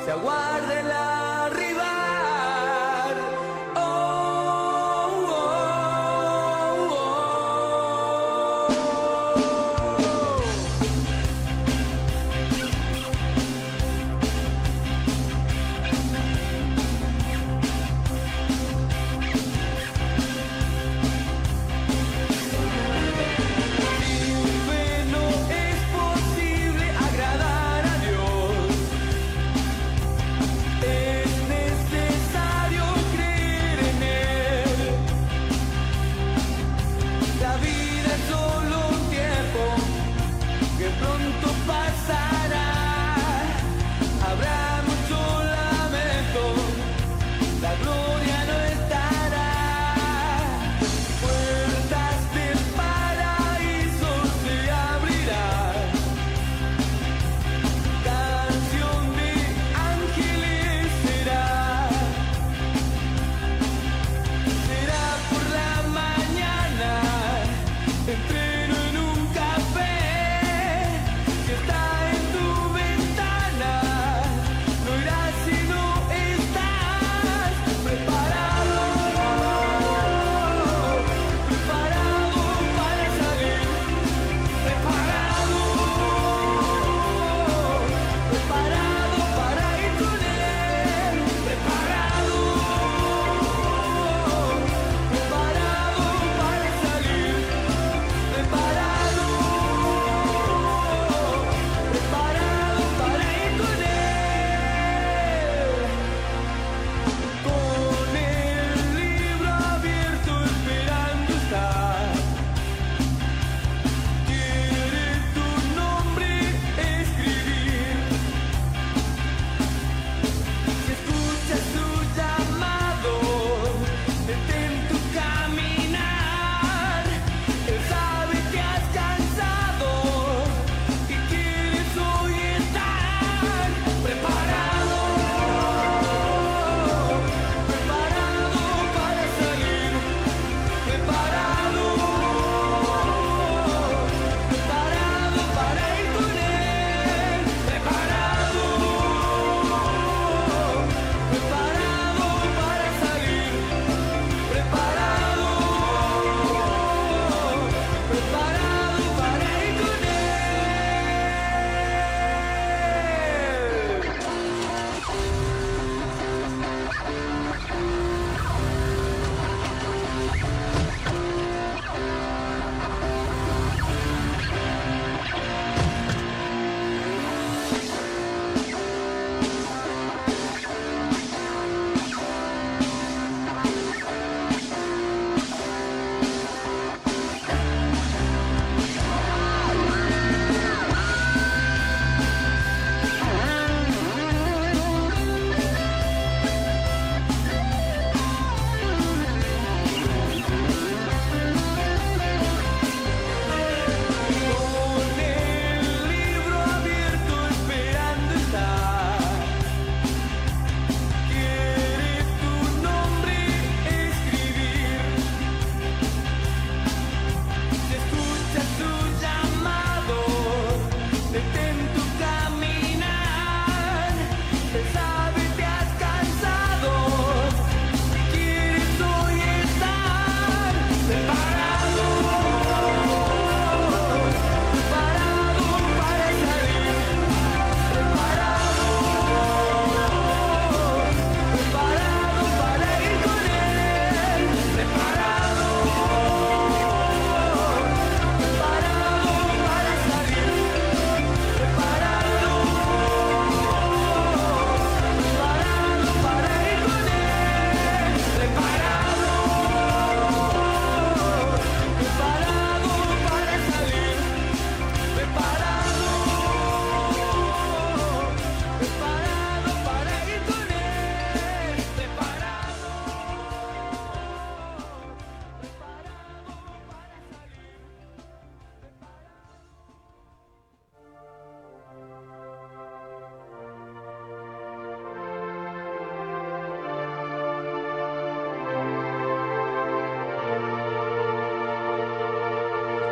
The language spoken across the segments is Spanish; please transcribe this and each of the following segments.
se aguarde la rival. Oh, oh, oh, oh.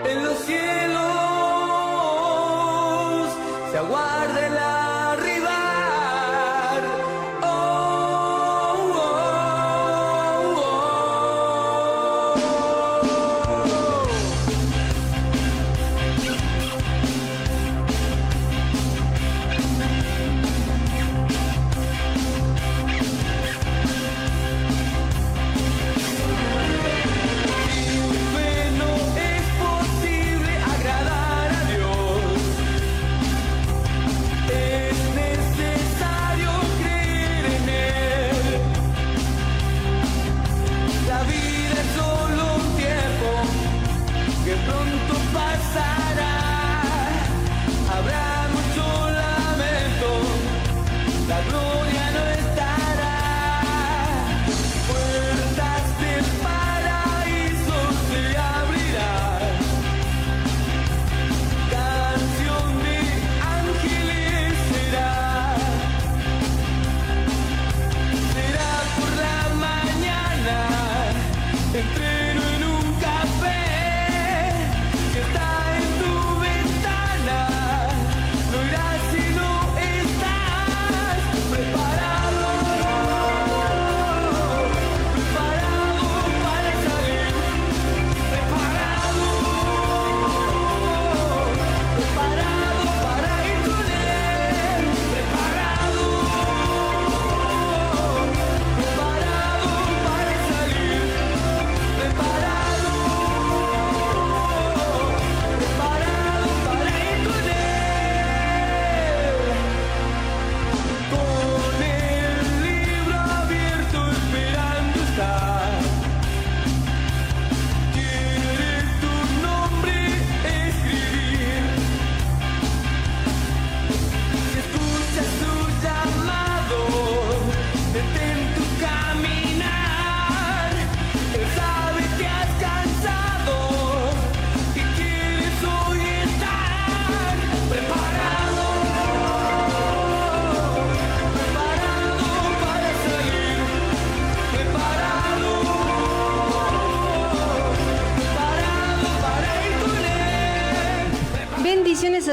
En los cielos se aguarde la rival.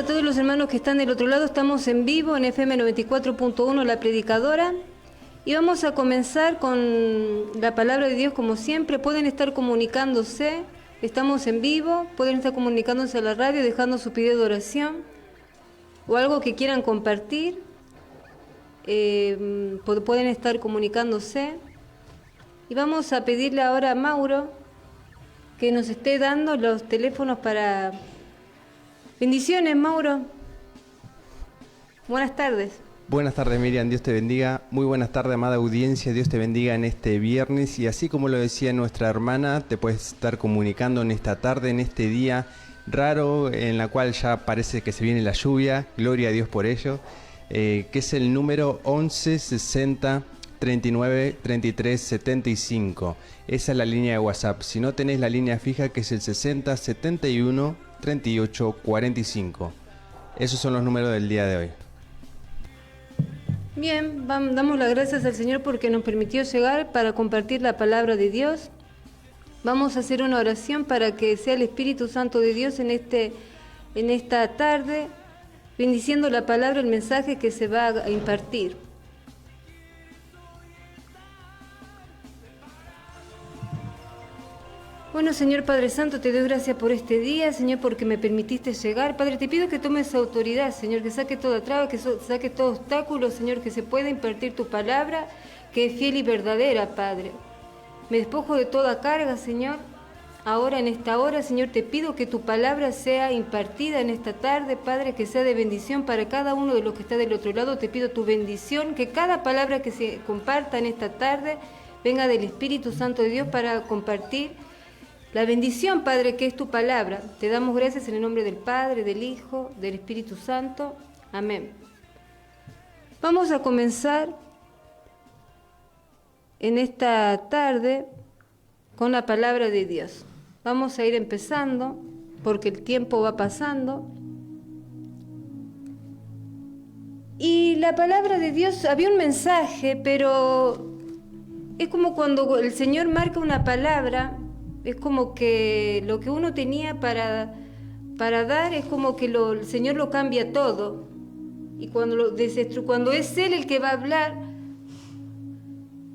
a todos los hermanos que están del otro lado. Estamos en vivo en FM 94.1 La Predicadora y vamos a comenzar con la palabra de Dios como siempre. Pueden estar comunicándose, estamos en vivo, pueden estar comunicándose a la radio, dejando su pedido de oración o algo que quieran compartir. Pueden estar comunicándose y vamos a pedirle ahora a Mauro que nos esté dando los teléfonos para... Bendiciones, Mauro. Buenas tardes. Buenas tardes, Miriam, Dios te bendiga. Muy buenas tardes, amada audiencia, Dios te bendiga en este viernes. Y así como lo decía nuestra hermana, te puedes estar comunicando en esta tarde, en este día raro, en la cual ya parece que se viene la lluvia, gloria a Dios por ello, que es el número 11 60 39 33 75. Esa es la línea de WhatsApp. Si no tenés la línea fija, que es el 60 71 38 45. Esos son los números del día de hoy. Bien, damos las gracias al Señor porque nos permitió llegar para compartir la palabra de Dios. Vamos a hacer una oración para que sea el Espíritu Santo de Dios en esta tarde, bendiciendo la palabra, el mensaje que se va a impartir. Bueno, Señor Padre Santo, te doy gracias por este día, Señor, porque me permitiste llegar. Padre, te pido que tomes autoridad, Señor, que saque toda traba, que saque todo obstáculo, Señor, que se pueda impartir tu palabra, que es fiel y verdadera, Padre. Me despojo de toda carga, Señor. Ahora, en esta hora, Señor, te pido que tu palabra sea impartida en esta tarde, Padre, que sea de bendición para cada uno de los que está del otro lado. Te pido tu bendición, que cada palabra que se comparta en esta tarde venga del Espíritu Santo de Dios para compartir la bendición, Padre, que es tu palabra. Te damos gracias en el nombre del Padre, del Hijo, del Espíritu Santo. Amén. Vamos a comenzar en esta tarde con la palabra de Dios. Vamos a ir empezando porque el tiempo va pasando. Y la palabra de Dios, había un mensaje, pero es como cuando el Señor marca una palabra. Es como que lo que uno tenía para dar es como que el Señor lo cambia todo. Y cuando es Él el que va a hablar,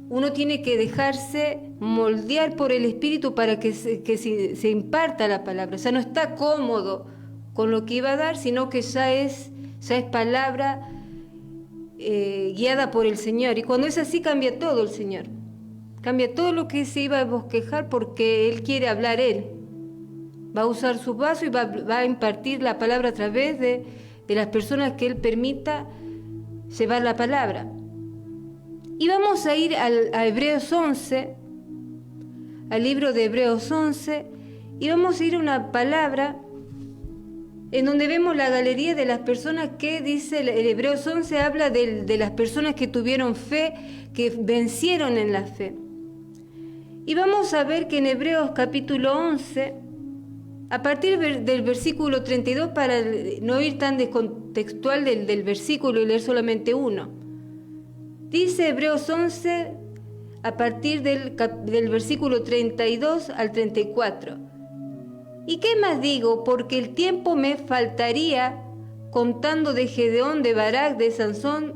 uno tiene que dejarse moldear por el Espíritu para que se imparta la palabra. O sea, no está cómodo con lo que iba a dar, sino que ya es palabra guiada por el Señor. Y cuando es así, cambia todo el Señor. Cambia todo lo que se iba a bosquejar porque Él quiere hablar Él. Va a usar su vaso y va a impartir la palabra a través de las personas que Él permita llevar la palabra. Y vamos a ir a Hebreos 11, al libro de Hebreos 11, y vamos a ir a una palabra en donde vemos la galería de las personas que dice, el Hebreos 11 habla de las personas que tuvieron fe, que vencieron en la fe. Y vamos a ver que en Hebreos capítulo 11, a partir del versículo 32, para no ir tan descontextual del versículo y leer solamente uno, dice Hebreos 11, a partir del versículo 32 al 34. ¿Y qué más digo? Porque el tiempo me faltaría contando de Gedeón, de Barak, de Sansón,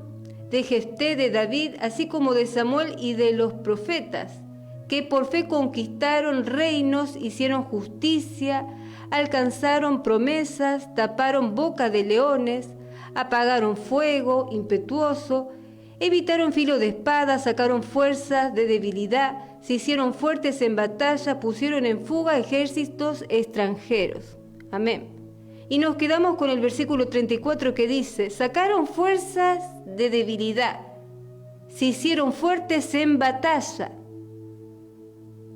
de Jefté, de David, así como de Samuel y de los profetas, que por fe conquistaron reinos, hicieron justicia, alcanzaron promesas, taparon boca de leones, apagaron fuego impetuoso, evitaron filo de espada, sacaron fuerzas de debilidad, se hicieron fuertes en batalla, pusieron en fuga ejércitos extranjeros. Amén. Y nos quedamos con el versículo 34 que dice, sacaron fuerzas de debilidad, se hicieron fuertes en batalla.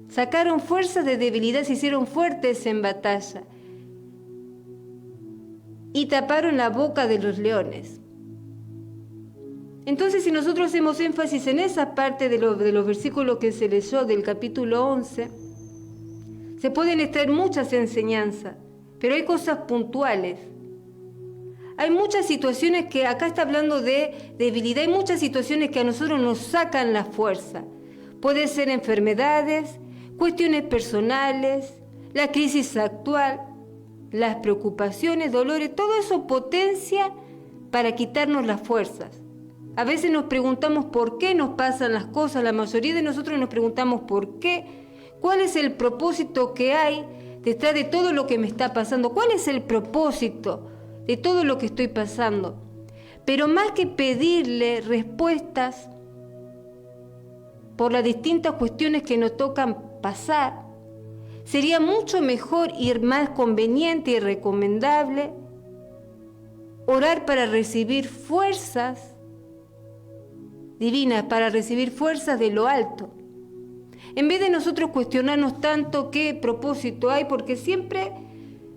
Sacaron fuerzas de debilidad, se hicieron fuertes en batalla. Y taparon la boca de los leones. Entonces, si nosotros hacemos énfasis en esa parte de los versículos que se leyó del capítulo 11, se pueden extraer muchas enseñanzas, pero hay cosas puntuales. Hay muchas situaciones que acá está hablando de debilidad, hay muchas situaciones que a nosotros nos sacan la fuerza. Puede ser enfermedades, cuestiones personales, la crisis actual, las preocupaciones, dolores, todo eso potencia para quitarnos las fuerzas. A veces nos preguntamos por qué nos pasan las cosas, la mayoría de nosotros nos preguntamos por qué, cuál es el propósito que hay detrás de todo lo que me está pasando, cuál es el propósito de todo lo que estoy pasando. Pero más que pedirle respuestas por las distintas cuestiones que nos tocan pasar, sería mucho mejor y más conveniente y recomendable orar para recibir fuerzas divinas, para recibir fuerzas de lo alto. En vez de nosotros cuestionarnos tanto qué propósito hay, porque siempre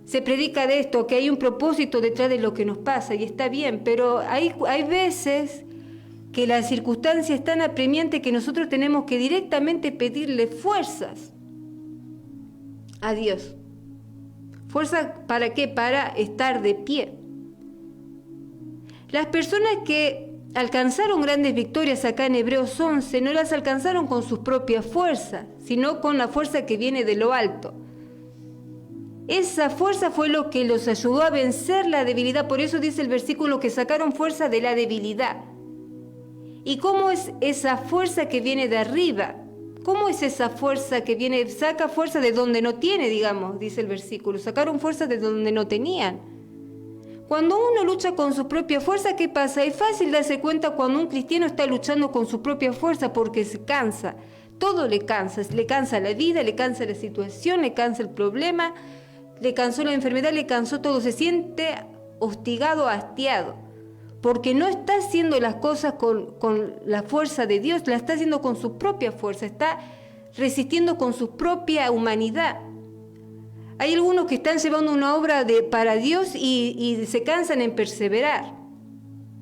se predica de esto, que hay un propósito detrás de lo que nos pasa, y está bien, pero hay veces que la circunstancia es tan apremiante que nosotros tenemos que directamente pedirle fuerzas a Dios. ¿Fuerza para qué? Para estar de pie. Las personas que alcanzaron grandes victorias acá en Hebreos 11 no las alcanzaron con sus propias fuerzas, sino con la fuerza que viene de lo alto. Esa fuerza fue lo que los ayudó a vencer la debilidad. Por eso dice el versículo que sacaron fuerza de la debilidad. ¿Y cómo es esa fuerza que viene de arriba? ¿Cómo es esa fuerza que viene? Saca fuerza de donde no tiene, digamos, dice el versículo. Sacaron fuerza de donde no tenían. Cuando uno lucha con su propia fuerza, ¿qué pasa? Es fácil darse cuenta cuando un cristiano está luchando con su propia fuerza porque se cansa. Todo le cansa la vida, le cansa la situación, le cansa el problema, le cansó la enfermedad, le cansó todo. Se siente hostigado, hastiado, porque no está haciendo las cosas con la fuerza de Dios, la está haciendo con su propia fuerza, está resistiendo con su propia humanidad. Hay algunos que están llevando una obra para Dios y se cansan en perseverar,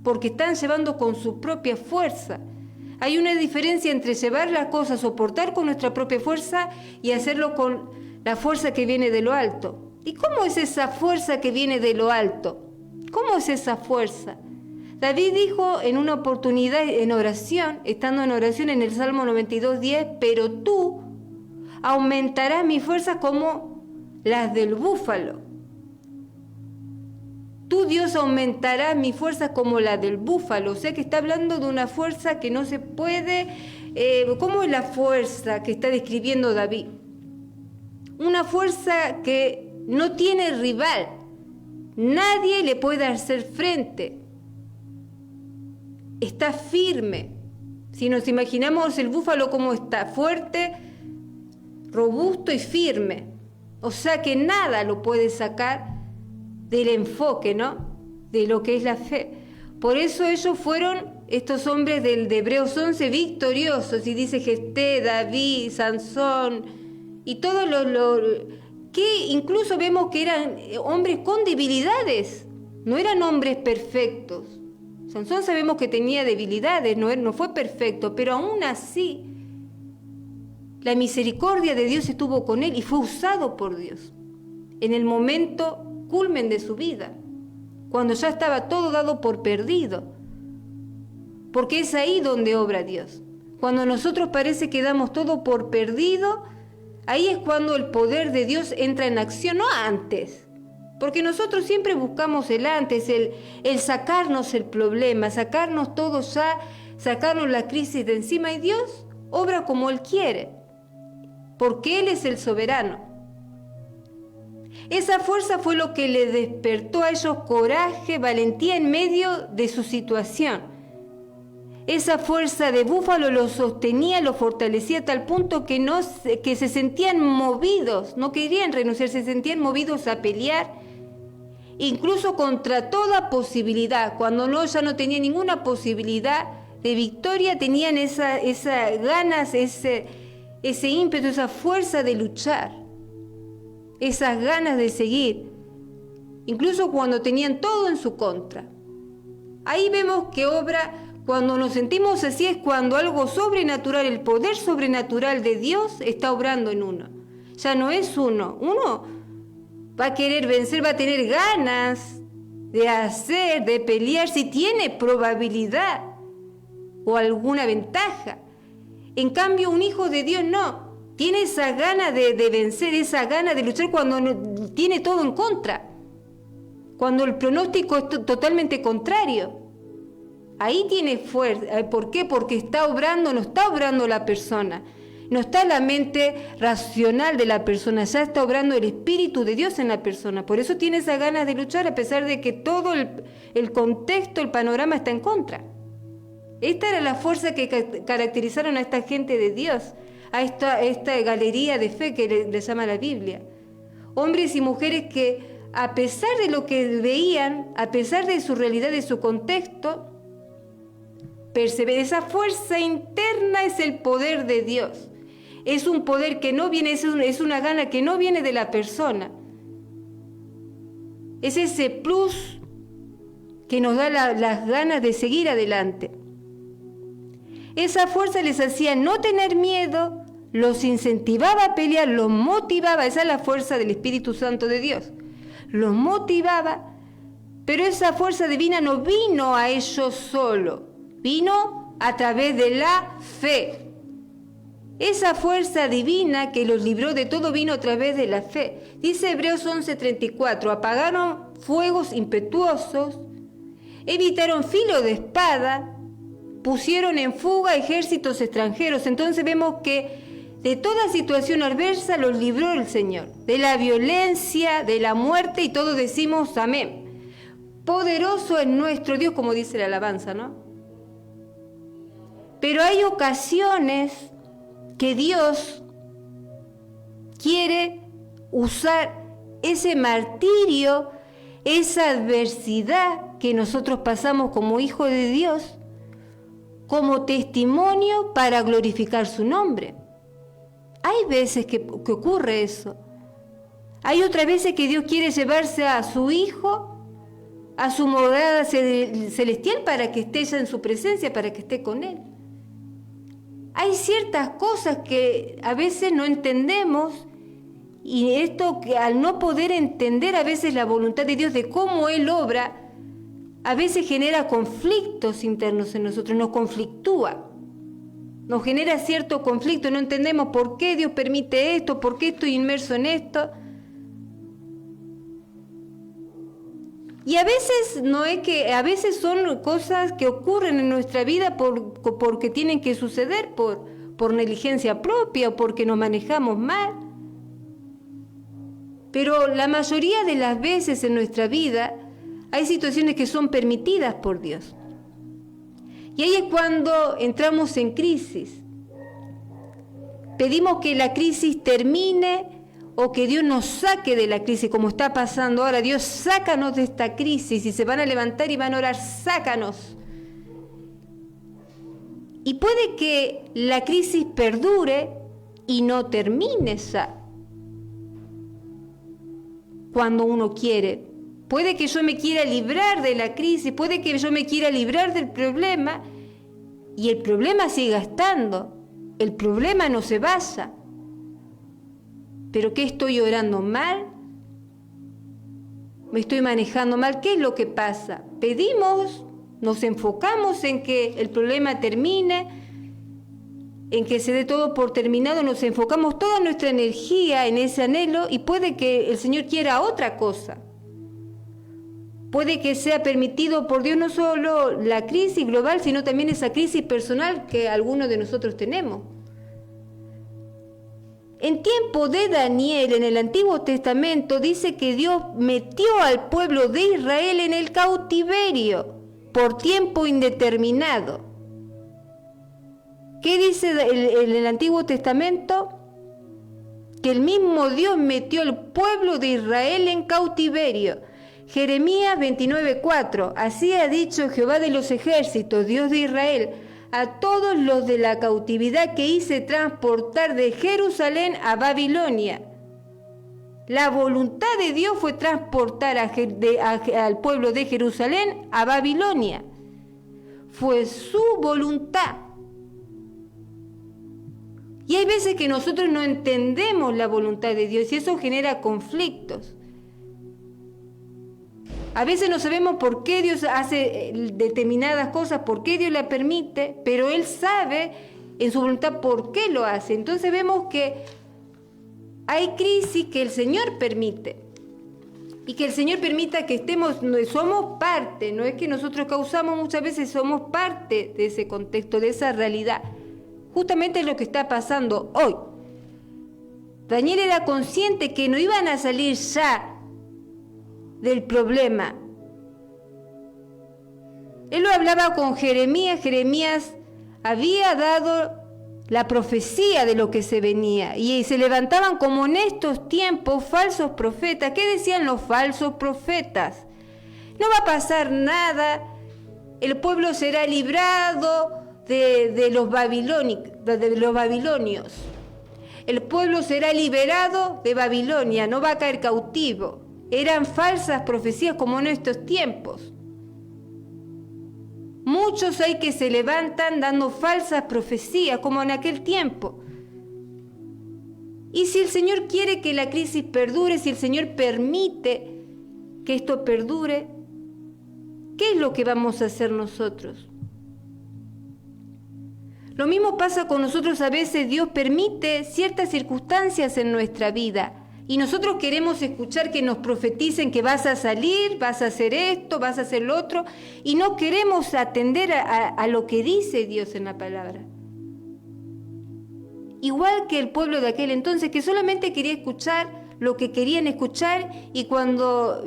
porque están llevando con su propia fuerza. Hay una diferencia entre llevar las cosas, soportar con nuestra propia fuerza y hacerlo con la fuerza que viene de lo alto. ¿Y cómo es esa fuerza que viene de lo alto? ¿Cómo es esa fuerza? David dijo en una oportunidad en oración, estando en oración en el Salmo 92:10, pero tú aumentarás mis fuerzas como las del búfalo. Tú, Dios, aumentarás mis fuerzas como las del búfalo. O sea que está hablando de una fuerza que no se puede... ¿Cómo es la fuerza que está describiendo David? Una fuerza que no tiene rival. Nadie le puede hacer frente. Está firme. Si nos imaginamos el búfalo como está, fuerte, robusto y firme. O sea que nada lo puede sacar del enfoque, ¿no? De lo que es la fe. Por eso ellos fueron, estos hombres de Hebreos 11, victoriosos. Y dice Jefté, David, Sansón y todos los que incluso vemos que eran hombres con debilidades. No eran hombres perfectos. Sansón sabemos que tenía debilidades, no fue perfecto, pero aún así la misericordia de Dios estuvo con él y fue usado por Dios en el momento culmen de su vida, cuando ya estaba todo dado por perdido, porque es ahí donde obra Dios. Cuando nosotros parece que damos todo por perdido, ahí es cuando el poder de Dios entra en acción, no antes, porque nosotros siempre buscamos el antes, el sacarnos el problema, sacarnos todo ya, sacarnos la crisis de encima, y Dios obra como Él quiere, porque Él es el soberano. Esa fuerza fue lo que le despertó a ellos coraje, valentía en medio de su situación. Esa fuerza de búfalo los sostenía, los fortalecía a tal punto que se sentían movidos, no querían renunciar, se sentían movidos a pelear, incluso contra toda posibilidad. Cuando ya no tenían ninguna posibilidad de victoria, tenían esa ganas, ese ímpetu, esa fuerza de luchar, esas ganas de seguir, incluso cuando tenían todo en su contra. Ahí vemos que obra, cuando nos sentimos así, es cuando algo sobrenatural, el poder sobrenatural de Dios está obrando en uno. Ya no es uno va a querer vencer, va a tener ganas de hacer, de pelear, si tiene probabilidad o alguna ventaja. En cambio, un hijo de Dios no. tiene esa gana de vencer, esa gana de luchar cuando tiene todo en contra, cuando el pronóstico es totalmente contrario. Ahí tiene fuerza. ¿Por qué? Porque no está obrando la persona, no está la mente racional de la persona, ya está obrando el Espíritu de Dios en la persona. Por eso tiene esa ganas de luchar a pesar de que todo el contexto, el panorama está en contra. Esta era la fuerza que caracterizaron a esta gente de Dios, a esta galería de fe que le llama la Biblia. Hombres y mujeres que, a pesar de lo que veían, a pesar de su realidad, de su contexto, perseveraban. Esa fuerza interna es el poder de Dios. Es un poder que no viene, es una gana que no viene de la persona. Es ese plus que nos da las ganas de seguir adelante. Esa fuerza les hacía no tener miedo, los incentivaba a pelear, los motivaba. Esa es la fuerza del Espíritu Santo de Dios. Los motivaba, pero esa fuerza divina no vino a ellos solo, vino a través de la fe. Esa fuerza divina que los libró de todo vino a través de la fe. Dice Hebreos 11:34, apagaron fuegos impetuosos, evitaron filo de espada, pusieron en fuga ejércitos extranjeros. Entonces vemos que de toda situación adversa los libró el Señor, de la violencia, de la muerte, y todos decimos amén. Poderoso es nuestro Dios, como dice la alabanza, ¿no? Pero hay ocasiones que Dios quiere usar ese martirio, esa adversidad que nosotros pasamos como hijos de Dios, como testimonio para glorificar su nombre. Hay veces que ocurre eso. Hay otras veces que Dios quiere llevarse a su Hijo a su morada celestial para que esté ya en su presencia, para que esté con Él. Hay ciertas cosas que a veces no entendemos, y esto que al no poder entender a veces la voluntad de Dios de cómo Él obra, a veces genera conflictos internos en nosotros, nos conflictúa, nos genera cierto conflicto, no entendemos por qué Dios permite esto, por qué estoy inmerso en esto. Y a veces a veces son cosas que ocurren en nuestra vida porque tienen que suceder por negligencia propia o porque nos manejamos mal. Pero la mayoría de las veces en nuestra vida hay situaciones que son permitidas por Dios. Y ahí es cuando entramos en crisis. Pedimos que la crisis termine o que Dios nos saque de la crisis, como está pasando ahora. Dios, sácanos de esta crisis, y se van a levantar y van a orar, sácanos. Y puede que la crisis perdure y no termine ya cuando uno quiere. Puede que yo me quiera librar de la crisis, puede que yo me quiera librar del problema y el problema siga estando, el problema no se vaya. ¿Pero qué estoy orando mal? ¿Me estoy manejando mal? ¿Qué es lo que pasa? Pedimos, nos enfocamos en que el problema termine, en que se dé todo por terminado, nos enfocamos toda nuestra energía en ese anhelo, y puede que el Señor quiera otra cosa. Puede que sea permitido por Dios no solo la crisis global, sino también esa crisis personal que algunos de nosotros tenemos. En tiempo de Daniel, en el Antiguo Testamento, dice que Dios metió al pueblo de Israel en el cautiverio por tiempo indeterminado. ¿Qué dice en el Antiguo Testamento? Que el mismo Dios metió al pueblo de Israel en cautiverio. Jeremías 29:4, así ha dicho Jehová de los ejércitos, Dios de Israel, a todos los de la cautividad que hice transportar de Jerusalén a Babilonia. La voluntad de Dios fue transportar al pueblo de Jerusalén a Babilonia. Fue su voluntad. Y hay veces que nosotros no entendemos la voluntad de Dios y eso genera conflictos. A veces no sabemos por qué Dios hace determinadas cosas, por qué Dios las permite, pero Él sabe en su voluntad, ¿por qué lo hace? Entonces vemos que hay crisis que el Señor permite. Y que el Señor permita que somos parte, no es que nosotros causamos, muchas veces somos parte de ese contexto, de esa realidad. Justamente es lo que está pasando hoy. Daniel era consciente que no iban a salir ya del problema. Él lo hablaba con Jeremías. Jeremías había dado la profecía de lo que se venía, y se levantaban como en estos tiempos falsos profetas. ¿Qué decían los falsos profetas? No va a pasar nada, el pueblo será librado de los babilonios, el pueblo será liberado de Babilonia, no va a caer cautivo. Eran falsas profecías como en estos tiempos. Muchos hay que se levantan dando falsas profecías, como en aquel tiempo. Y si el Señor quiere que la crisis perdure, si el Señor permite que esto perdure, ¿qué es lo que vamos a hacer nosotros? Lo mismo pasa con nosotros. A veces Dios permite ciertas circunstancias en nuestra vida. Y nosotros queremos escuchar que nos profeticen que vas a salir, vas a hacer esto, vas a hacer lo otro, y no queremos atender a lo que dice Dios en la palabra. Igual que el pueblo de aquel entonces, que solamente quería escuchar lo que querían escuchar, y cuando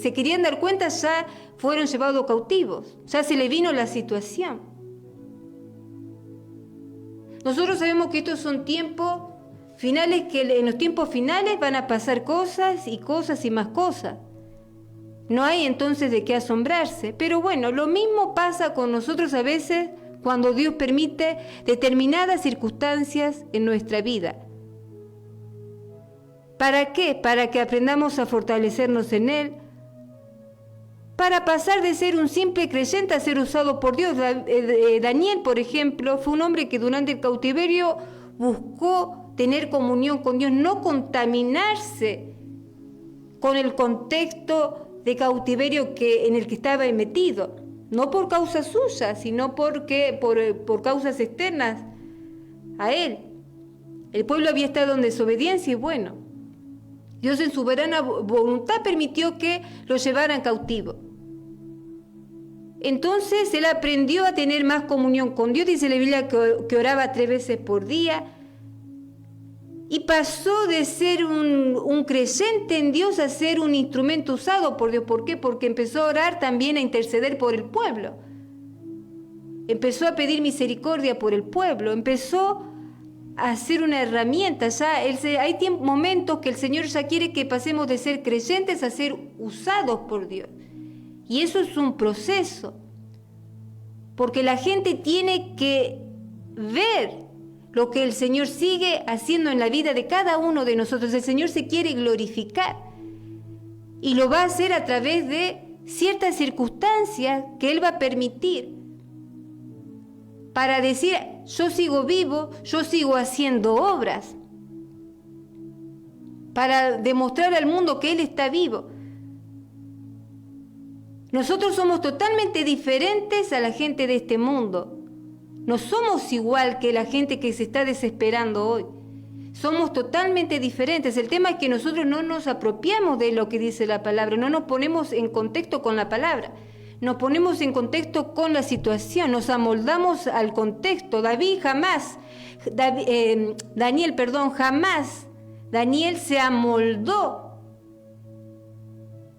se querían dar cuenta ya fueron llevados cautivos, ya se le vino la situación. Nosotros sabemos que estos son tiempos finales, que en los tiempos finales van a pasar cosas y más cosas. No hay entonces de qué asombrarse. Pero bueno, lo mismo pasa con nosotros a veces cuando Dios permite determinadas circunstancias en nuestra vida. ¿Para qué? Para que aprendamos a fortalecernos en Él, para pasar de ser un simple creyente a ser usado por Dios. Daniel, por ejemplo, fue un hombre que durante el cautiverio buscó tener comunión con Dios, no contaminarse con el contexto de cautiverio en el que estaba metido, no por causa suya, sino por causas externas a él. El pueblo había estado en desobediencia y bueno, Dios en su soberana voluntad permitió que lo llevaran cautivo. Entonces él aprendió a tener más comunión con Dios. Dice la Biblia que oraba 3 veces por día. Y pasó de ser un creyente en Dios a ser un instrumento usado por Dios. ¿Por qué? Porque empezó a orar también, a interceder por el pueblo. Empezó a pedir misericordia por el pueblo. Empezó a ser una herramienta. Hay momentos que el Señor ya quiere que pasemos de ser creyentes a ser usados por Dios. Y eso es un proceso. Porque la gente tiene que ver lo que el Señor sigue haciendo en la vida de cada uno de nosotros. El Señor se quiere glorificar y lo va a hacer a través de ciertas circunstancias que Él va a permitir para decir, yo sigo vivo, yo sigo haciendo obras, para demostrar al mundo que Él está vivo. Nosotros somos totalmente diferentes a la gente de este mundo. No somos igual que la gente que se está desesperando hoy. Somos totalmente diferentes. El tema es que nosotros no nos apropiamos de lo que dice la palabra, no nos ponemos en contexto con la palabra, nos ponemos en contexto con la situación, nos amoldamos al contexto. Daniel se amoldó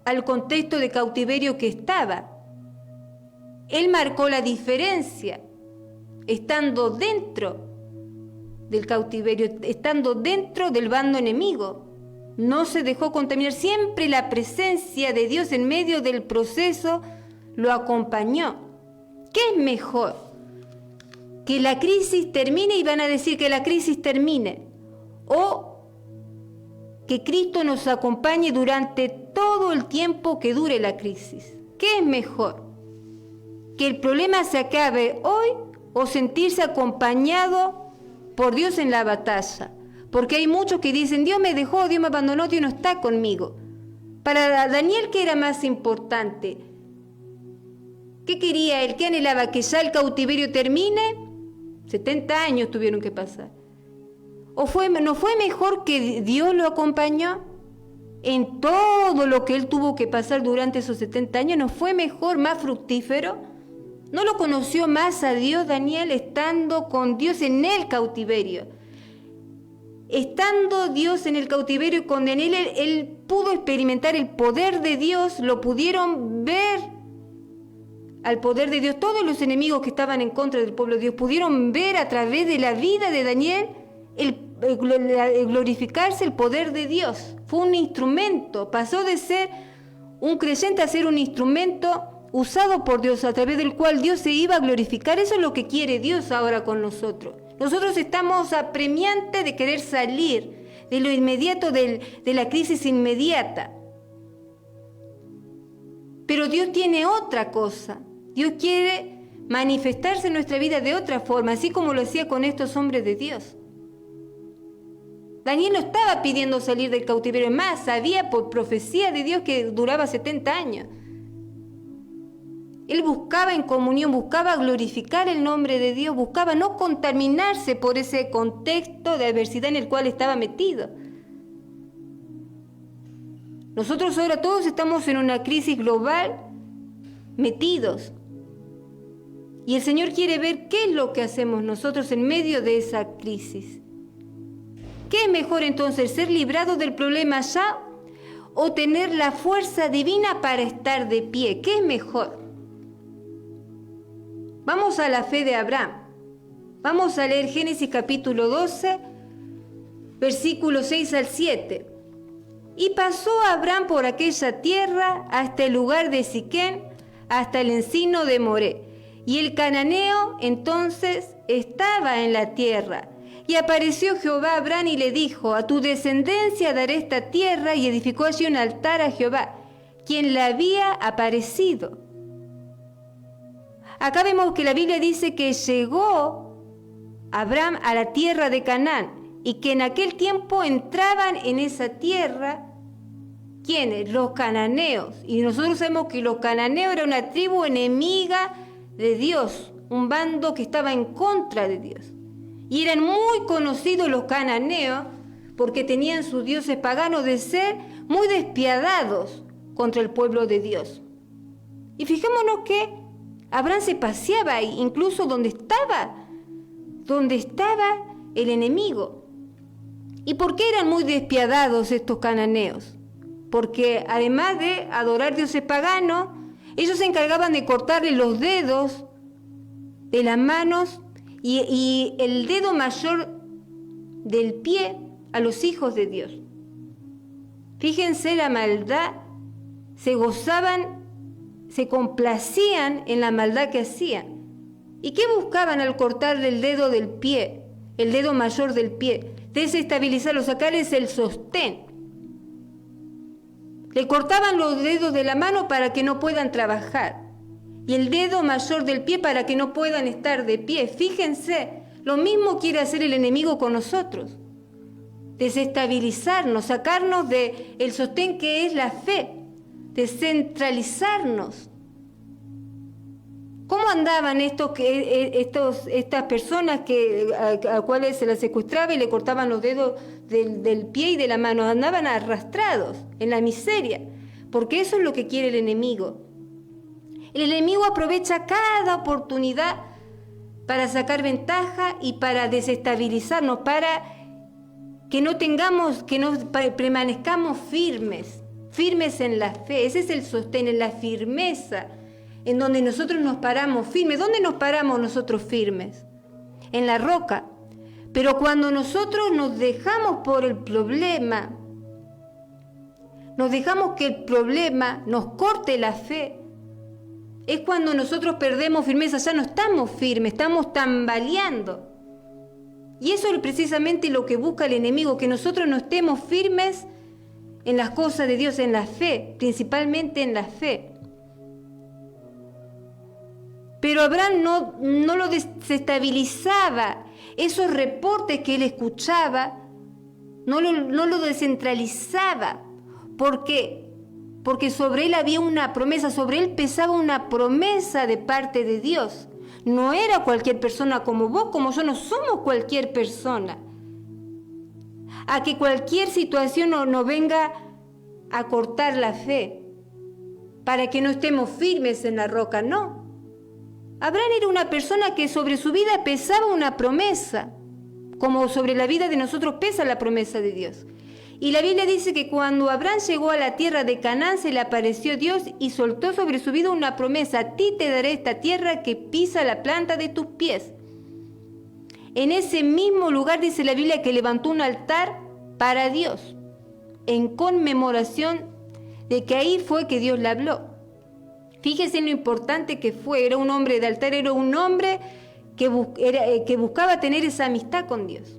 al contexto de cautiverio que estaba. Él marcó la diferencia. Estando dentro del cautiverio, estando dentro del bando enemigo, no se dejó contaminar. Siempre la presencia de Dios en medio del proceso lo acompañó. ¿Qué es mejor? Que la crisis termine y van a decir que la crisis termine, o que Cristo nos acompañe durante todo el tiempo que dure la crisis. ¿Qué es mejor? ¿Que el problema se acabe hoy o sentirse acompañado por Dios en la batalla? Porque hay muchos que dicen, Dios me dejó, Dios me abandonó, Dios no está conmigo. Para Daniel, ¿qué era más importante? ¿Qué quería él? ¿Qué anhelaba? ¿Que ya el cautiverio termine? 70 años tuvieron que pasar. ¿No fue mejor que Dios lo acompañó en todo lo que él tuvo que pasar durante esos 70 años? ¿No fue mejor, más fructífero? ¿No lo conoció más a Dios Daniel estando con Dios en el cautiverio? Estando Dios en el cautiverio con Daniel, él pudo experimentar el poder de Dios, lo pudieron ver al poder de Dios. Todos los enemigos que estaban en contra del pueblo de Dios pudieron ver a través de la vida de Daniel el glorificarse el poder de Dios. Fue un instrumento, pasó de ser un creyente a ser un instrumento usado por Dios, a través del cual Dios se iba a glorificar. Eso es lo que quiere Dios ahora con nosotros. Nosotros estamos apremiantes de querer salir de lo inmediato, de la crisis inmediata. Pero Dios tiene otra cosa. Dios quiere manifestarse en nuestra vida de otra forma, así como lo hacía con estos hombres de Dios. Daniel no estaba pidiendo salir del cautiverio, más sabía por profecía de Dios que duraba 70 años. Él buscaba en comunión, buscaba glorificar el nombre de Dios, buscaba no contaminarse por ese contexto de adversidad en el cual estaba metido. Nosotros ahora todos estamos en una crisis global metidos. Y el Señor quiere ver qué es lo que hacemos nosotros en medio de esa crisis. ¿Qué es mejor entonces, ser librados del problema ya o tener la fuerza divina para estar de pie? ¿Qué es mejor? Vamos a la fe de Abraham. Vamos a leer Génesis capítulo 12, versículos 6 al 7. Y pasó Abraham por aquella tierra hasta el lugar de Siquén, hasta el encino de Moré. Y el cananeo entonces estaba en la tierra. Y apareció Jehová a Abraham y le dijo: a tu descendencia daré esta tierra, y edificó allí un altar a Jehová, quien le había aparecido. Acá vemos que la Biblia dice que llegó Abraham a la tierra de Canaán y que en aquel tiempo entraban en esa tierra, ¿quiénes? Los cananeos. Y nosotros sabemos que los cananeos era una tribu enemiga de Dios, un bando que estaba en contra de Dios. Y eran muy conocidos los cananeos porque tenían sus dioses paganos de ser muy despiadados contra el pueblo de Dios. Y fijémonos que Abraham se paseaba ahí, incluso donde estaba el enemigo. ¿Y por qué eran muy despiadados estos cananeos? Porque además de adorar dioses paganos, ellos se encargaban de cortarle los dedos de las manos y el dedo mayor del pie a los hijos de Dios. Fíjense la maldad, se gozaban, se complacían en la maldad que hacían. ¿Y qué buscaban al cortarle el dedo del pie, el dedo mayor del pie? Desestabilizarlo, sacarles el sostén. Le cortaban los dedos de la mano para que no puedan trabajar y el dedo mayor del pie para que no puedan estar de pie. Fíjense, lo mismo quiere hacer el enemigo con nosotros. Desestabilizarnos, sacarnos del sostén que es la fe, descentralizarnos. ¿Cómo andaban estas personas a cuales se las secuestraba y le cortaban los dedos del pie y de la mano? Andaban arrastrados en la miseria, porque eso es lo que quiere el enemigo. El enemigo aprovecha cada oportunidad para sacar ventaja y para desestabilizarnos, para que no permanezcamos firmes en la fe. Ese es el sostén, en la firmeza, en donde nosotros nos paramos firmes. ¿Dónde nos paramos nosotros firmes? En la roca. Pero cuando nosotros nos dejamos por el problema, nos dejamos que el problema nos corte la fe, es cuando nosotros perdemos firmeza. Ya no estamos firmes, estamos tambaleando. Y eso es precisamente lo que busca el enemigo, que nosotros no estemos firmes en las cosas de Dios, en la fe, principalmente en la fe. Pero Abraham no lo desestabilizaba. Esos reportes que él escuchaba no lo descentralizaba. ¿Por qué? Porque sobre él había una promesa, sobre él pesaba una promesa de parte de Dios. no era cualquier persona como vos, como yo, no somos cualquier persona. A que cualquier situación no venga a cortar la fe, para que no estemos firmes en la roca, no. Abraham era una persona que sobre su vida pesaba una promesa, como sobre la vida de nosotros pesa la promesa de Dios. Y la Biblia dice que cuando Abraham llegó a la tierra de Canaán, se le apareció Dios y soltó sobre su vida una promesa: a ti te daré esta tierra que pisa la planta de tus pies. En ese mismo lugar dice la Biblia que levantó un altar para Dios, en conmemoración de que ahí fue que Dios le habló. Fíjese en lo importante que fue. Era un hombre de altar, era un hombre que buscaba tener esa amistad con Dios.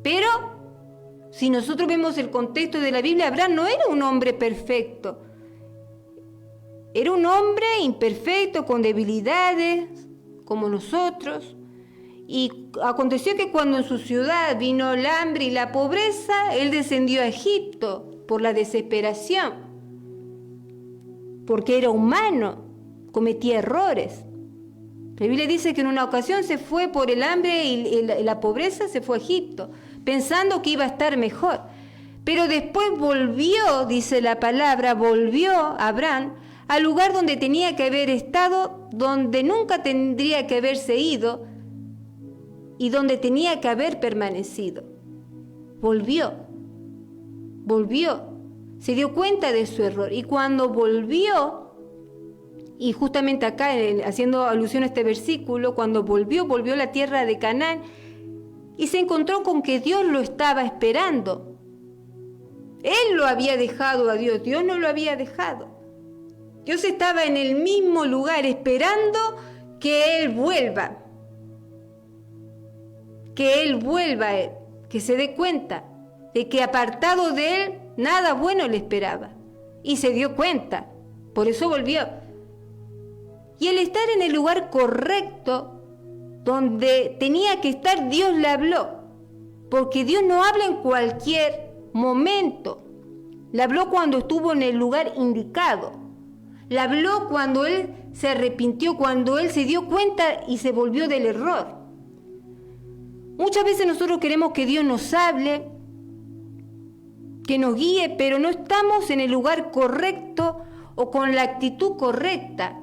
Pero si nosotros vemos el contexto de la Biblia, Abraham no era un hombre perfecto. Era un hombre imperfecto, con debilidades, como nosotros. Y aconteció que cuando en su ciudad vino el hambre y la pobreza, él descendió a Egipto por la desesperación, porque era humano, cometía errores. La Biblia dice que en una ocasión se fue por el hambre y la pobreza, se fue a Egipto, pensando que iba a estar mejor. Pero después volvió, dice la palabra, volvió Abraham al lugar donde tenía que haber estado, donde nunca tendría que haberse ido y donde tenía que haber permanecido. Volvió, se dio cuenta de su error, y cuando volvió, y justamente acá haciendo alusión a este versículo, cuando volvió a la tierra de Canaán y se encontró con que Dios lo estaba esperando. Él lo había dejado a Dios, Dios no lo había dejado. Dios estaba en el mismo lugar esperando que Él vuelva. Que Él vuelva a Él, que se dé cuenta de que apartado de Él nada bueno le esperaba. Y se dio cuenta, por eso volvió. Y el estar en el lugar correcto, donde tenía que estar, Dios le habló. Porque Dios no habla en cualquier momento. Le habló cuando estuvo en el lugar indicado. Le habló cuando Él se arrepintió, cuando Él se dio cuenta y se volvió del error. Muchas veces nosotros queremos que Dios nos hable, que nos guíe, pero no estamos en el lugar correcto o con la actitud correcta.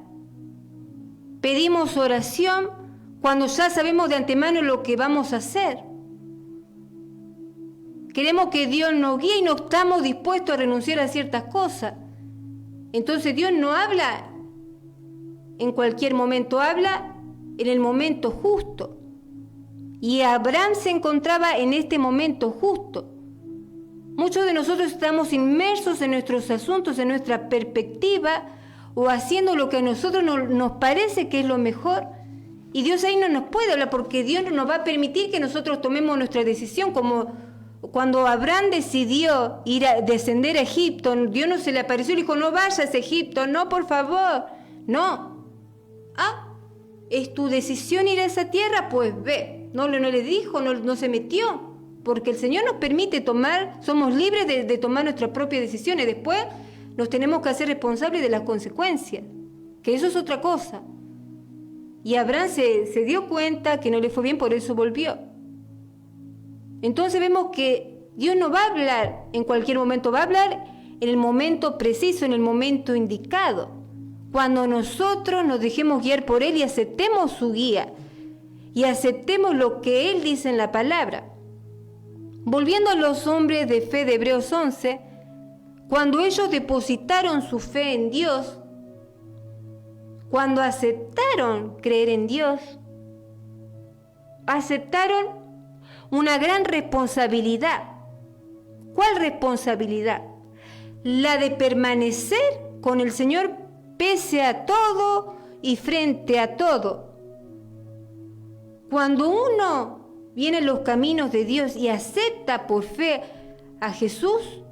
Pedimos oración cuando ya sabemos de antemano lo que vamos a hacer. Queremos que Dios nos guíe y no estamos dispuestos a renunciar a ciertas cosas. Entonces Dios no habla en cualquier momento, habla en el momento justo. Y Abraham se encontraba en este momento justo. Muchos de nosotros estamos inmersos en nuestros asuntos, en nuestra perspectiva, o haciendo lo que a nosotros nos parece que es lo mejor. Y Dios ahí no nos puede hablar, porque Dios no nos va a permitir que nosotros tomemos nuestra decisión. Como cuando Abraham decidió descender a Egipto, Dios no se le apareció y le dijo: no vayas a Egipto, no, por favor, no. ¿Es tu decisión ir a esa tierra? Pues ve. No le dijo, no se metió, porque el Señor nos permite tomar, somos libres de tomar nuestras propias decisiones. Después nos tenemos que hacer responsables de las consecuencias, que eso es otra cosa. Y Abraham se dio cuenta que no le fue bien, por eso volvió. Entonces vemos que Dios no va a hablar en cualquier momento, va a hablar en el momento preciso, en el momento indicado, cuando nosotros nos dejemos guiar por Él y aceptemos su guía y aceptemos lo que Él dice en la palabra. Volviendo a los hombres de fe de Hebreos 11, cuando ellos depositaron su fe en Dios, cuando aceptaron creer en Dios, aceptaron una gran responsabilidad. ¿Cuál responsabilidad? La de permanecer con el Señor pese a todo y frente a todo. Cuando uno viene en los caminos de Dios y acepta por fe a Jesús,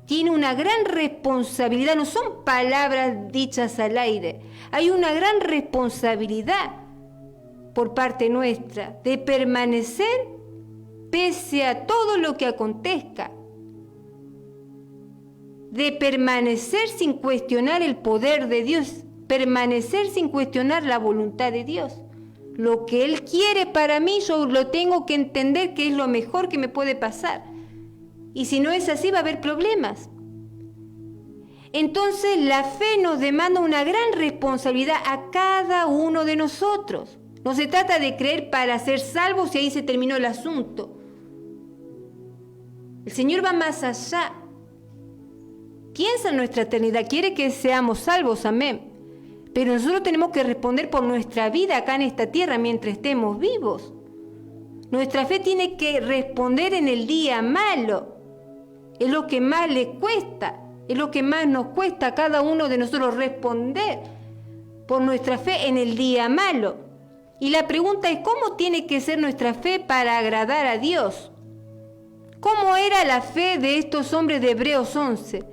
tiene una gran responsabilidad. No son palabras dichas al aire. Hay una gran responsabilidad por parte nuestra de permanecer pese a todo lo que acontezca, de permanecer sin cuestionar el poder de Dios permanecer sin cuestionar la voluntad de Dios. Lo que Él quiere para mí, yo lo tengo que entender que es lo mejor que me puede pasar. Y si no es así, va a haber problemas. Entonces, la fe nos demanda una gran responsabilidad a cada uno de nosotros. No se trata de creer para ser salvos y ahí se terminó el asunto. El Señor va más allá. Piensa en nuestra eternidad, quiere que seamos salvos, amén. Pero nosotros tenemos que responder por nuestra vida acá en esta tierra mientras estemos vivos. Nuestra fe tiene que responder en el día malo. Es lo que más le cuesta, es lo que más nos cuesta a cada uno de nosotros responder por nuestra fe en el día malo. Y la pregunta es, ¿cómo tiene que ser nuestra fe para agradar a Dios? ¿Cómo era la fe de estos hombres de Hebreos 11?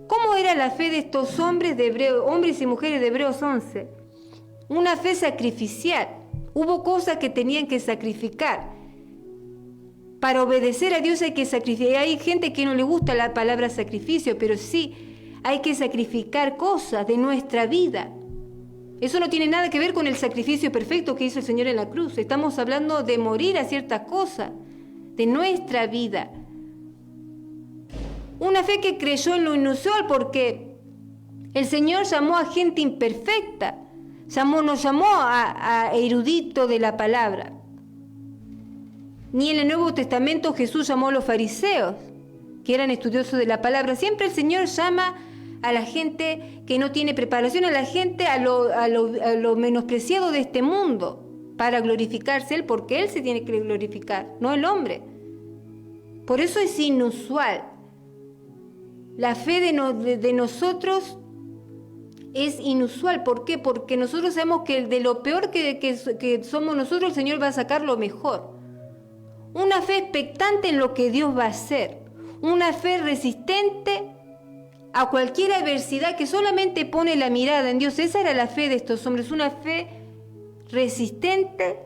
¿Cómo era la fe de estos hombres y mujeres de Hebreos 11? Una fe sacrificial. Hubo cosas que tenían que sacrificar. Para obedecer a Dios hay que sacrificar. Hay gente que no le gusta la palabra sacrificio, pero sí, hay que sacrificar cosas de nuestra vida. Eso no tiene nada que ver con el sacrificio perfecto que hizo el Señor en la cruz. Estamos hablando de morir a ciertas cosas de nuestra vida. Una fe que creyó en lo inusual, porque el Señor llamó a gente imperfecta, nos llamó a eruditos de la palabra. Ni en el Nuevo Testamento Jesús llamó a los fariseos, que eran estudiosos de la palabra. Siempre el Señor llama a la gente que no tiene preparación, a la gente, a lo menospreciado de este mundo, para glorificarse Él, porque Él se tiene que glorificar, no el hombre. Por eso es inusual. La fe de nosotros es inusual. ¿Por qué? Porque nosotros sabemos que de lo peor que somos nosotros, el Señor va a sacar lo mejor. Una fe expectante en lo que Dios va a hacer. Una fe resistente a cualquier adversidad, que solamente pone la mirada en Dios. Esa era la fe de estos hombres. Una fe resistente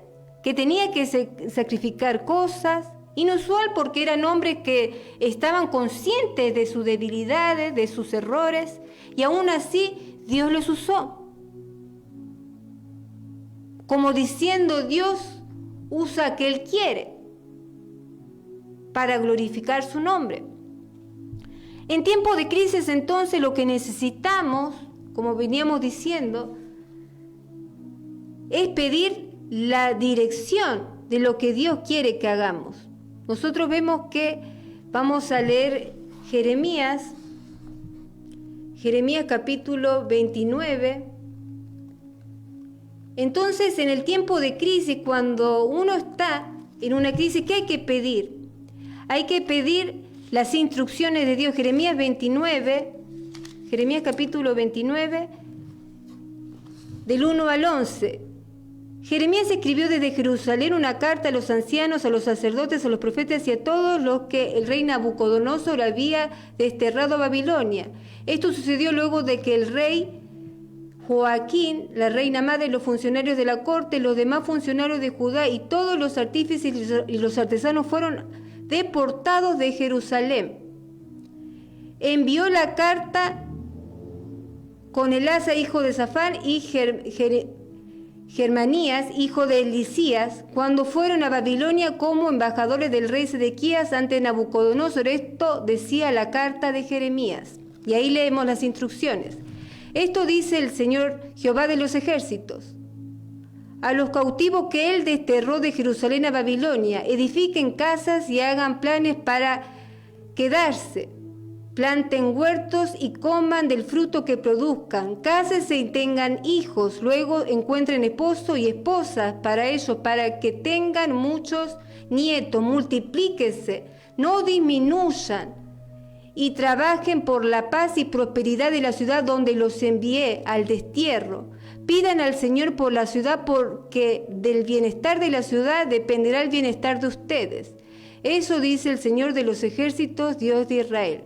que tenía que sacrificar cosas. Inusual porque eran hombres que estaban conscientes de sus debilidades, de sus errores, y aún así Dios los usó. Como diciendo, Dios usa a que Él quiere para glorificar su nombre. En tiempo de crisis, entonces, lo que necesitamos, como veníamos diciendo, es pedir la dirección de lo que Dios quiere que hagamos. Nosotros vemos que vamos a leer Jeremías capítulo 29. Entonces, en el tiempo de crisis, cuando uno está en una crisis, ¿qué hay que pedir? Hay que pedir las instrucciones de Dios. Jeremías capítulo 29, del 1 al 11. Jeremías escribió desde Jerusalén una carta a los ancianos, a los sacerdotes, a los profetas y a todos los que el rey Nabucodonosor había desterrado a Babilonia. Esto sucedió luego de que el rey Joaquín, la reina madre, los funcionarios de la corte, los demás funcionarios de Judá y todos los artífices y los artesanos fueron deportados de Jerusalén. Envió la carta con Elasa, hijo de Safán, y Germanías, hijo de Elisías, cuando fueron a Babilonia como embajadores del rey Sedequías ante Nabucodonosor. Esto decía la carta de Jeremías. Y ahí leemos las instrucciones. Esto dice el Señor Jehová de los ejércitos: a los cautivos que Él desterró de Jerusalén a Babilonia, edifiquen casas y hagan planes para quedarse. Planten huertos y coman del fruto que produzcan. Cásense y tengan hijos. Luego encuentren esposo y esposas para ellos, para que tengan muchos nietos. Multiplíquense, no disminuyan. Y trabajen por la paz y prosperidad de la ciudad donde los envié al destierro. Pidan al Señor por la ciudad, porque del bienestar de la ciudad dependerá el bienestar de ustedes. Eso dice el Señor de los ejércitos, Dios de Israel.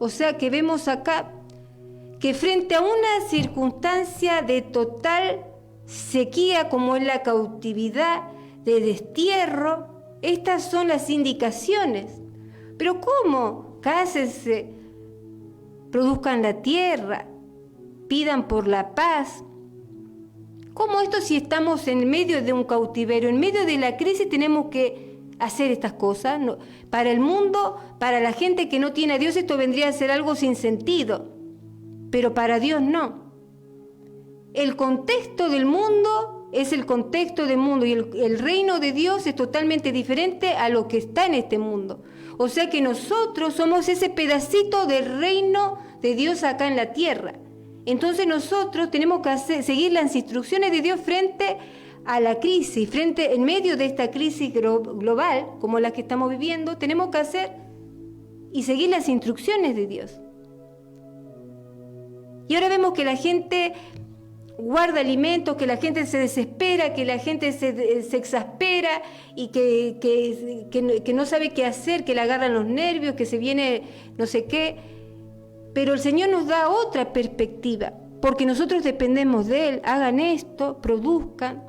O sea que vemos acá que frente a una circunstancia de total sequía como es la cautividad, de destierro, estas son las indicaciones. Pero ¿cómo? Cásense, produzcan la tierra, pidan por la paz. ¿Cómo esto si estamos en medio de un cautiverio? En medio de la crisis tenemos que hacer estas cosas. No, para el mundo, para la gente que no tiene a Dios, esto vendría a ser algo sin sentido. Pero para Dios no. El contexto del mundo es el contexto del mundo y el reino de Dios es totalmente diferente a lo que está en este mundo. O sea que nosotros somos ese pedacito del reino de Dios acá en la tierra. Entonces nosotros tenemos que seguir las instrucciones de Dios frente a la crisis, en medio de esta crisis global como la que estamos viviendo, tenemos que hacer y seguir las instrucciones de Dios. Y ahora vemos que la gente guarda alimentos, que la gente se desespera, que la gente se exaspera y que no sabe qué hacer, que le agarran los nervios, que se viene no sé qué. Pero el Señor nos da otra perspectiva, porque nosotros dependemos de Él. Hagan esto, produzcan,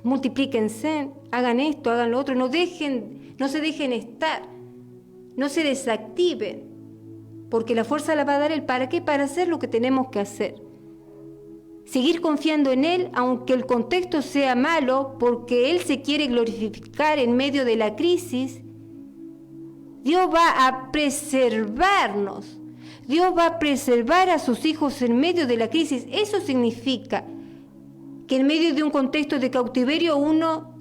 multiplíquense, hagan esto, hagan lo otro, no se dejen estar, no se desactiven, porque la fuerza la va a dar Él. ¿Para qué? Para hacer lo que tenemos que hacer. Seguir confiando en Él, aunque el contexto sea malo, porque Él se quiere glorificar en medio de la crisis. Dios va a preservarnos. Dios va a preservar a sus hijos en medio de la crisis. Eso significa que en medio de un contexto de cautiverio uno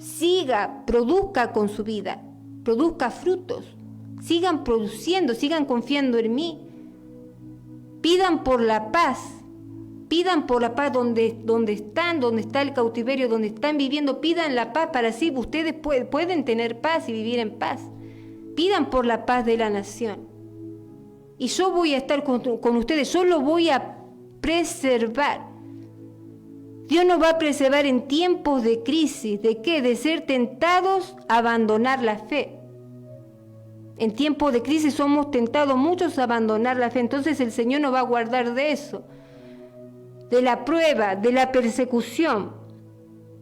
produzca con su vida, produzca frutos, sigan produciendo, sigan confiando en mí. Pidan por la paz donde está el cautiverio, donde están viviendo, pidan la paz para así ustedes pueden tener paz y vivir en paz. Pidan por la paz de la nación. Y yo voy a estar con ustedes, yo lo voy a preservar. Dios nos va a preservar en tiempos de crisis. ¿De qué? De ser tentados a abandonar la fe. En tiempos de crisis somos tentados muchos a abandonar la fe. Entonces el Señor nos va a guardar de eso, de la prueba, de la persecución.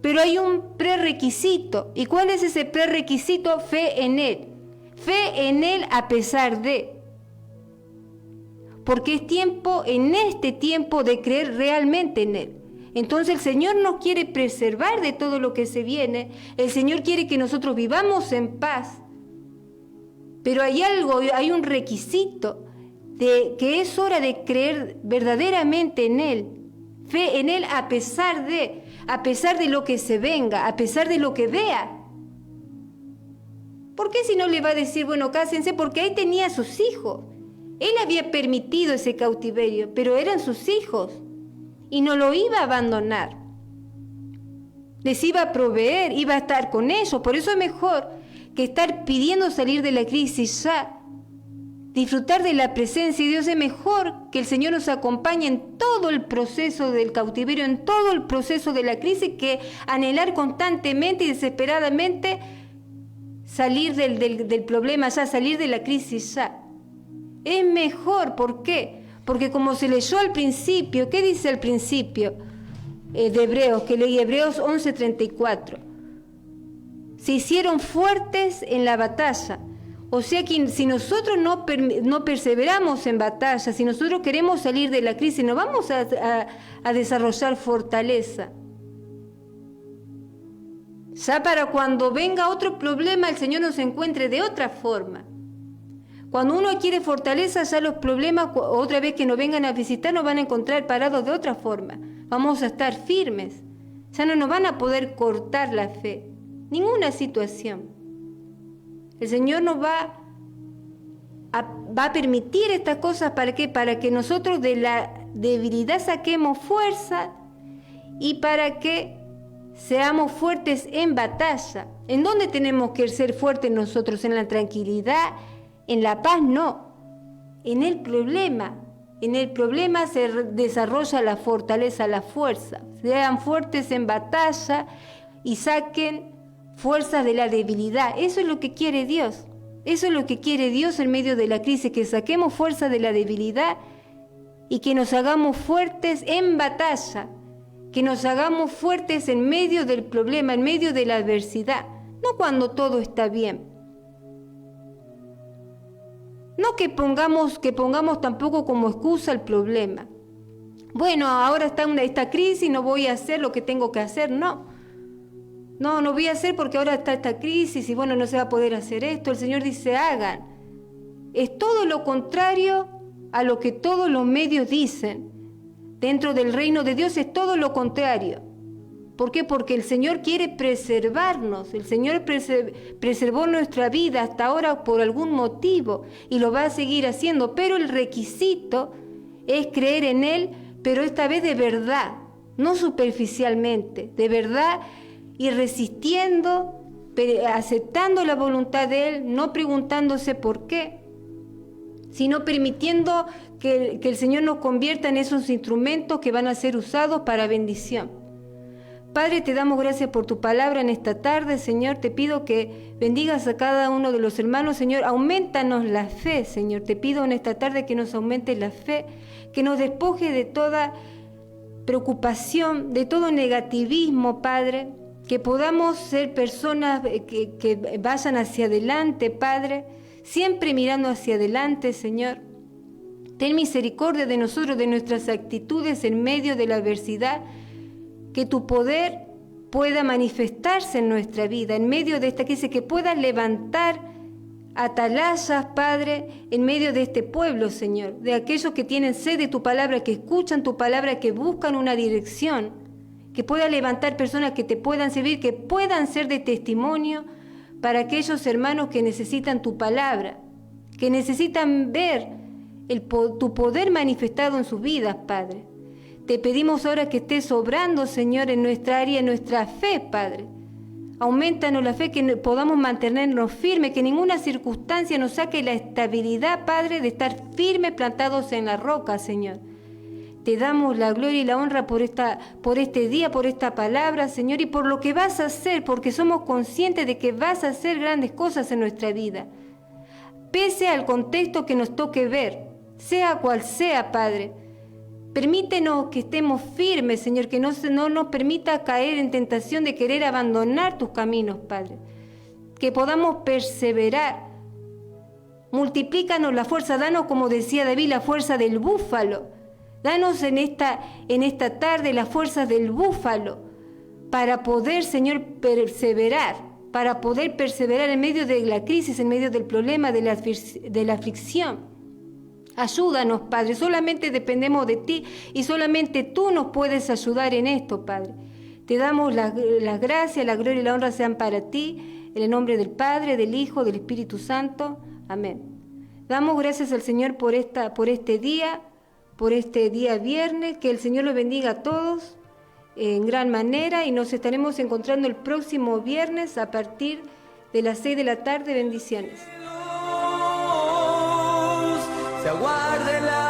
Pero hay un prerequisito. ¿Y cuál es ese prerequisito? Fe en Él. Fe en Él a pesar de. Porque es en este tiempo de creer realmente en Él. Entonces el Señor nos quiere preservar de todo lo que se viene. El Señor quiere que nosotros vivamos en paz. Pero hay un requisito de que es hora de creer verdaderamente en Él. Fe en Él a pesar de lo que se venga, a pesar de lo que vea. ¿Por qué si no le va a decir, bueno, cásense? Porque ahí tenía a sus hijos. Él había permitido ese cautiverio, pero eran sus hijos y no lo iba a abandonar. Les iba a proveer, iba a estar con ellos. Por eso es mejor que estar pidiendo salir de la crisis ya. Disfrutar de la presencia de Dios es mejor que el Señor nos acompañe en todo el proceso del cautiverio, en todo el proceso de la crisis, que anhelar constantemente y desesperadamente salir del problema ya, salir de la crisis ya. Es mejor, ¿por qué? Porque como se leyó al principio, ¿qué dice al principio de Hebreos? Que leí Hebreos 11:34. Se hicieron fuertes en la batalla. O sea que si nosotros no perseveramos en batalla, si nosotros queremos salir de la crisis, no vamos a desarrollar fortaleza. Ya para cuando venga otro problema, el Señor nos encuentre de otra forma. Cuando uno quiere fortaleza, ya los problemas, otra vez que nos vengan a visitar, nos van a encontrar parados de otra forma. Vamos a estar firmes. Ya no nos van a poder cortar la fe. Ninguna situación. El Señor nos va a permitir estas cosas, ¿para qué? Para que nosotros de la debilidad saquemos fuerza y para que seamos fuertes en batalla. ¿En dónde tenemos que ser fuertes nosotros? ¿En la tranquilidad? ¿En la paz? No. En el problema. En el problema se desarrolla la fortaleza, la fuerza. Sean fuertes en batalla y saquen fuerzas de la debilidad. Eso es lo que quiere Dios. Eso es lo que quiere Dios en medio de la crisis, que saquemos fuerza de la debilidad y que nos hagamos fuertes en batalla, que nos hagamos fuertes en medio del problema, en medio de la adversidad, no cuando todo está bien. No que pongamos tampoco como excusa el problema. bueno, ahora está esta crisis, no voy a hacer lo que tengo que hacer. No voy a hacer porque ahora está esta crisis y bueno, no se va a poder hacer esto. El Señor dice, hagan. Es todo lo contrario a lo que todos los medios dicen. Dentro del reino de Dios es todo lo contrario. ¿Por qué? Porque el Señor quiere preservarnos. El Señor preservó nuestra vida hasta ahora por algún motivo y lo va a seguir haciendo. Pero el requisito es creer en Él, pero esta vez de verdad, no superficialmente, de verdad, y resistiendo, aceptando la voluntad de Él, no preguntándose por qué, sino permitiendo que el Señor nos convierta en esos instrumentos que van a ser usados para bendición. Padre, te damos gracias por tu palabra en esta tarde, Señor. Te pido que bendigas a cada uno de los hermanos, Señor. Aumentanos la fe, Señor. Te pido en esta tarde que nos aumente la fe, que nos despoje de toda preocupación, de todo negativismo, Padre. Que podamos ser personas que vayan hacia adelante, Padre. Siempre mirando hacia adelante, Señor. Ten misericordia de nosotros, de nuestras actitudes en medio de la adversidad. Que tu poder pueda manifestarse en nuestra vida, en medio de esta crisis, que pueda levantar atalayas, Padre, en medio de este pueblo, Señor, de aquellos que tienen sed de tu palabra, que escuchan tu palabra, que buscan una dirección, que pueda levantar personas que te puedan servir, que puedan ser de testimonio para aquellos hermanos que necesitan tu palabra, que necesitan ver tu poder manifestado en sus vidas, Padre. Te pedimos ahora que estés obrando, Señor, en nuestra área, en nuestra fe, Padre. Aumentanos la fe, que podamos mantenernos firmes, que ninguna circunstancia nos saque la estabilidad, Padre, de estar firmes, plantados en la roca, Señor. Te damos la gloria y la honra por este día, por esta palabra, Señor, y por lo que vas a hacer, porque somos conscientes de que vas a hacer grandes cosas en nuestra vida. Pese al contexto que nos toque ver, sea cual sea, Padre. Permítenos que estemos firmes, Señor, que no nos permita caer en tentación de querer abandonar tus caminos, Padre. Que podamos perseverar. Multiplícanos la fuerza, danos, como decía David, la fuerza del búfalo. Danos en esta tarde la fuerza del búfalo para poder, Señor, perseverar, en medio de la crisis, en medio del problema, de la aflicción. Ayúdanos, Padre, solamente dependemos de ti y solamente tú nos puedes ayudar en esto, Padre. Te damos las gracias, la gloria y la honra sean para ti, en el nombre del Padre, del Hijo, del Espíritu Santo. Amén. Damos gracias al Señor por este día viernes, que el Señor los bendiga a todos en gran manera y nos estaremos encontrando el próximo viernes a partir de las 6 de la tarde. Bendiciones. Se aguarde la